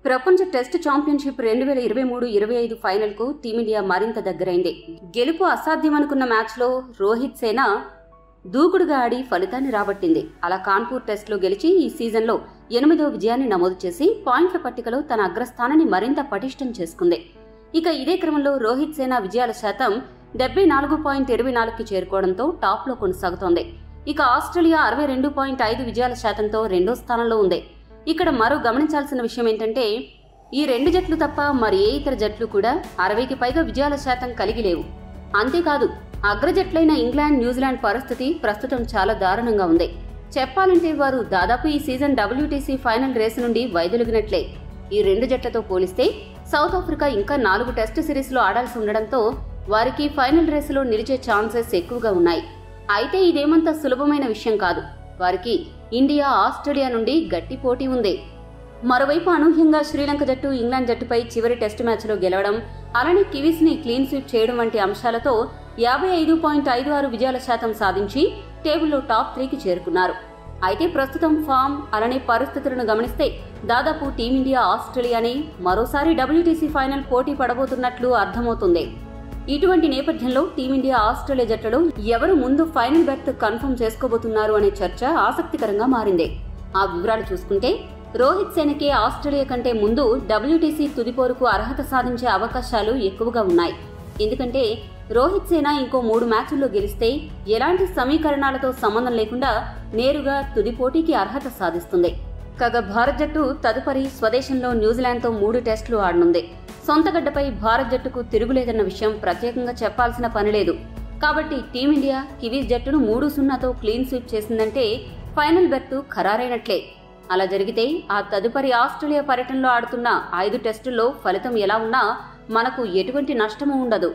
ప్రపంచ test championship 2023-25 final కు team India మరింత దగ్గరైంది. గెలుపు అసాధ్యమనుకున్న మ్యాచ్లో రోహిత్ సేన దూకుడుగా ఆడి ఫలితాన్ని రాబట్టింది. అలా కాన్పూర్ టెస్టులో గెలిచి ఈ సీజన్లో 8వ విజయాన్ని నమోదు చేసి పాయింట్ల పట్టికలో తన అగ్రస్థానాన్ని మరింత పటిష్టం చేసుకుంది. ఇక ఇదే క్రమంలో రోహిత్ సేన విజయాల శాతం 74.24కి చేరుకోవడంతో టాప్లో కొనసాగుతోంది. ఇక ఆస్ట్రేలియా 62.5 విజయాల శాతంతో రెండో స్థానంలో ఉంది. ఇక్కడ మరో గమనించాల్సిన విషయం ఏంటంటే ఈ రెండు జట్లు తప్ప మరి ఏ ఇతర జట్లు కూడా 60కి పైగా విజయాల శాతం కలిగి లేవు. అంతేకాదు అగ్రజట్లైన ఇంగ్లాండ్, న్యూజిలాండ్ పరిస్థితి ప్రస్తుతం చాలా దారుణంగా ఉంది. చెప్పాలంటే వారు దాదాపు ఈ సీజన్ WTC ఫైనల్ రేసు నుండి వైదొలిగినట్లే. ఈ రెండు జట్లతో పోలిస్తే సౌత్ ఆఫ్రికా ఇంకా 4 టెస్ట్ సిరీస్లో ఆడాల్సి ఉండడంతో వారికి ఫైనల్ రేసులో నిలిచే ఛాన్సెస్ ఎక్కువగా ఉన్నాయి. అయితే ఇదేమంత సులభమైన విషయం కాదు. వారికి ఇండియా, ఆస్ట్రేలియా నుండి గట్టి పోటీ ఉంది. మరోవైపు అనూహ్యంగా శ్రీలంక జట్టు ఇంగ్లాండ్ జట్టుపై చివరి టెస్ట్ మ్యాచ్లో గెలవడం, అలానే కివీస్ ని క్లీన్ స్వీప్ చేయడం వంటి అంశాలతో 55.56 విజయాల శాతం సాధించి టేబుల్లో టాప్ 3కి చేరుకున్నారు. అయితే ప్రస్తుతం ఫామ్ అలానే పరిస్థితులను గమనిస్తే దాదాపు టీమిండియా, ఆస్ట్రేలియాని మరోసారి WTC ఫైనల్ పోటీ పడబోతున్నట్లు అర్థమవుతుంది. ఇటువంటి నేపథ్యంలో టీమిండియా, ఆస్ట్రేలియా జట్లలో ఎవరు ముందు ఫైనల్ బెర్త్ కన్ఫర్మ్ చేసుకోబోతున్నారు అనే చర్చ ఆసక్తికరంగా మారింది. ఆ వివరాలు చూసుకుంటే రోహిత్ సేనకే ఆస్ట్రేలియా కంటే ముందు WTC తుదిపోరుకు అర్హత సాధించే అవకాశాలు ఎక్కువగా ఉన్నాయి. ఎందుకంటే రోహిత్ సేన ఇంకో 3 మ్యాచ్ల్లో గెలిస్తే ఎలాంటి సమీకరణాలతో సంబంధం లేకుండా నేరుగా తుది పోటీకి అర్హత సాధిస్తుంది. కాగా భారత్ జట్టు తదుపరి స్వదేశంలో న్యూజిలాండ్తో 3 టెస్టులు ఆడనుంది. సొంత గడ్డపై భారత్ జట్టుకు తిరుగులేదన్న విషయం ప్రత్యేకంగా చెప్పాల్సిన పని లేదు. కాబట్టి టీమిండియా కివీస్ జట్టును 3-0తో క్లీన్ స్వీప్ చేసిందంటే ఫైనల్ బెర్త్ ఖరారైనట్లే. అలా జరిగితే ఆ తదుపరి ఆస్ట్రేలియా పర్యటనలో ఆడుతున్న 5 టెస్టుల్లో ఫలితం ఎలా ఉన్నా మనకు ఎటువంటి నష్టమూ ఉండదు.